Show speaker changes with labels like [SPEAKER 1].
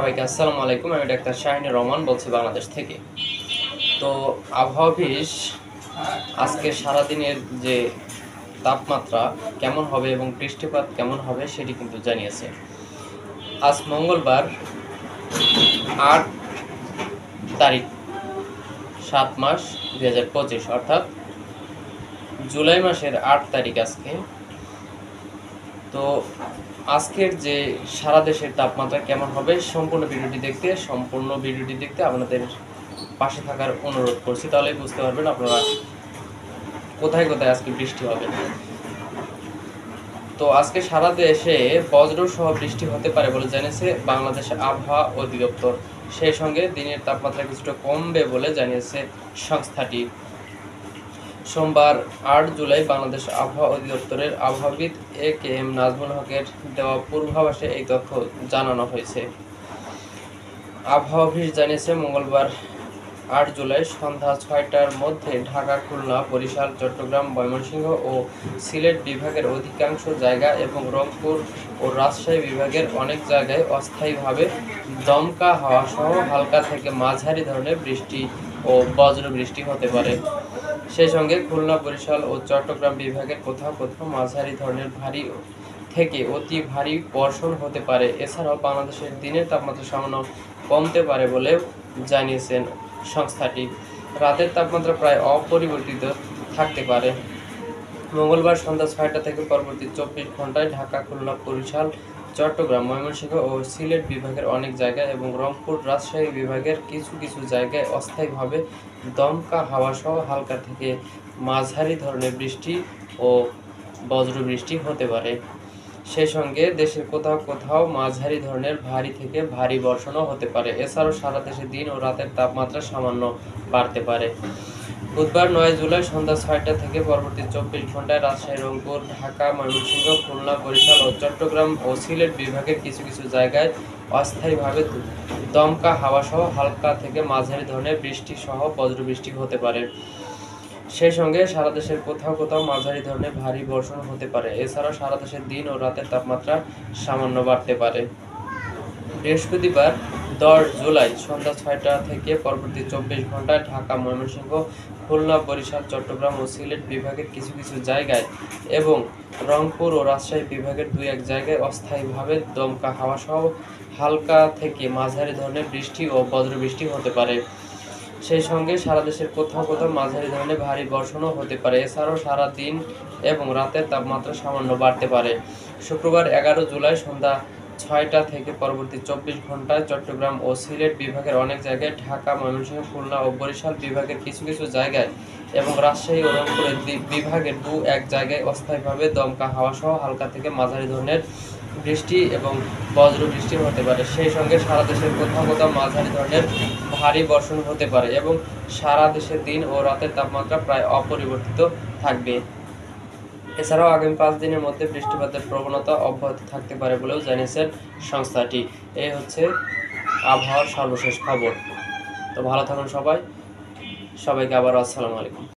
[SPEAKER 1] সবাইকে আসসালামু আলাইকুম। আমি ডাক্তার শাহিনুর রহমান বলছি বাংলাদেশ থেকে। তো আবহাওয়া অফিস আজকে সারাদিনের যে তাপমাত্রা কেমন হবে এবং বৃষ্টিপাত কেমন হবে সেটি কিন্তু জানিয়েছে। আজ মঙ্গলবার ৮ তারিখ ৭ মাস ২০২৫, অর্থাৎ জুলাই মাসের ৮ তারিখ আজকে। তো আজকের যে সারা দেশের তাপমাত্রা কেমন হবে সম্পূর্ণ ভিডিওটি দেখতে আপনাদের পাশে থাকার অনুরোধ করছি, তাহলে বুঝতে পারবেন আপনারা কোথায় কোথায় আজকে বৃষ্টি হবে। তো আজকে সারা দেশে বজ্র সহ বৃষ্টি হতে পারে বলে জানিয়েছে বাংলাদেশ আবহাওয়া অধিদপ্তর। সেই সঙ্গে দিনের তাপমাত্রা কিছুটা কমবে বলে জানিয়েছে সংস্থাটি। সোমবার ৮ জুলাই বাংলাদেশ আবহাওয়া অধিদপ্তরের আবহাওয়াবিদ এ.কে.এম. নাজমুল হকের দেওয়া পূর্বাভাসে এই তথ্য জানানো হয়েছে। আবহাওয়া অফিস জানিয়েছে মঙ্গলবার ৮ জুলাই সন্ধ্যা ৬টার মধ্যে ঢাকা, খুলনা, বরিশাল, চট্টগ্রাম, ময়মনসিংহ ও সিলেট বিভাগের অধিকাংশ জায়গা এবং রংপুর ও রাজশাহী বিভাগের অনেক জায়গায় অস্থায়ীভাবে দমকা হাওয়া সহ হালকা থেকে মাঝারি ধরনের বৃষ্টি ও বজ্র বৃষ্টি হতে পারে। সেই সঙ্গে খুলনা, বরিশাল ও চট্টগ্রাম বিভাগের কোথাও কোথাও মাঝারি ধরনের ভারী থেকে অতি ভারী বর্ষণ হতে পারে। এছাড়াও বাংলাদেশের দিনের তাপমাত্রা সামান্য কমতে পারে বলে জানিয়েছেন সংস্থাটি। রাতের তাপমাত্রা প্রায় অপরিবর্তিত থাকতে পারে। মঙ্গলবার সন্ধ্যা ৬টা থেকে পরবর্তী ২৪ ঘন্টায় ঢাকা, খুলনা, বরিশাল, চট্টগ্রাম, ময়মনসিংহ ও সিলেট বিভাগের অনেক জায়গায় এবং রংপুর, রাজশাহী বিভাগের কিছু কিছু জায়গায় অস্থায়ীভাবে দমকা হাওয়া সহ হালকা থেকে মাঝারি ধরনের বৃষ্টি ও বজ্রবৃষ্টি হতে পারে। সেই সঙ্গে দেশের কোথাও কোথাও মাঝারি ধরনের ভারী থেকে ভারী বর্ষণও হতে পারে। এছাড়াও সারা দেশে দিন ও রাতের তাপমাত্রা সামান্য বাড়তে পারে। বুধবার ৯ জুলাই সন্ধ্যা ৬টা থেকে পরবর্তী ২৪ ঘন্টায় রাজশাহী, রংপুর, ঢাকা, ময়মনসিংহ, খুলনা, বরিশাল ও চট্টগ্রাম ও সিলেট বিভাগের কিছু কিছু জায়গায় অস্থায়ীভাবে দমকা হাওয়া সহ হালকা থেকে মাঝারি ধরনের বৃষ্টি সহ বজ্রবৃষ্টি হতে পারে। সেই সঙ্গে সারা দেশের কোথাও কোথাও মাঝারি ধরনের ভারী বর্ষণ হতে পারে। এছাড়াও সারা দেশের দিন ও রাতের তাপমাত্রা সামান্য বাড়তে পারে। বৃহস্পতিবার ১০ জুলাই সন্ধ্যা ৬টা থেকে পরবর্তী ২৪ ঘন্টায় ঢাকা, ময়মনসিংহ, খুলনা, বরিশাল, চট্টগ্রাম ও সিলেট বিভাগের কিছু কিছু জায়গায় এবং রংপুর ও রাজশাহী বিভাগের ২-১ জায়গায় অস্থায়ীভাবে দমকা হাওয়া সহ হালকা থেকে মাঝারি ধরনের বৃষ্টি ও বজ্রবৃষ্টি হতে পারে। সেই সঙ্গে সারা দেশের কোথাও কোথাও মাঝারি ধরনের ভারী বর্ষণও হতে পারে। এছাড়াও সারা দিন এবং রাতের তাপমাত্রা সামান্য বাড়তে পারে। শুক্রবার ১১ জুলাই সন্ধ্যা ৬টা থেকে পরবর্তী ২৪ ঘন্টায় চট্টগ্রাম ও সিলেট বিভাগের অনেক জায়গায়, ঢাকা, ময়মনসিংহ, খুলনা ও বরিশাল বিভাগের কিছু কিছু জায়গায় এবং রাজশাহী ও রংপুরের বিভাগের ২-১ জায়গায় অস্থায়ীভাবে দমকা হাওয়া সহ হালকা থেকে মাঝারি ধরনের বৃষ্টি এবং বজ্রবৃষ্টি হতে পারে। সেই সঙ্গে সারা দেশের কোথাও কোথাও মাঝারি ধরনের ভারী বর্ষণ হতে পারে এবং সারা দেশের দিন ও রাতের তাপমাত্রা প্রায় অপরিবর্তিত থাকবে। এছাড়াও আগামী ৫ দিনের মধ্যে বৃষ্টিপাতের প্রবণতা অব্যাহত থাকতে পারে বলেও জানিয়েছেন সংস্থাটি। এই হচ্ছে আবহাওয়ার সর্বশেষ খবর। তো ভালো থাকুন সবাইকে আবারও আসসালামু আলাইকুম।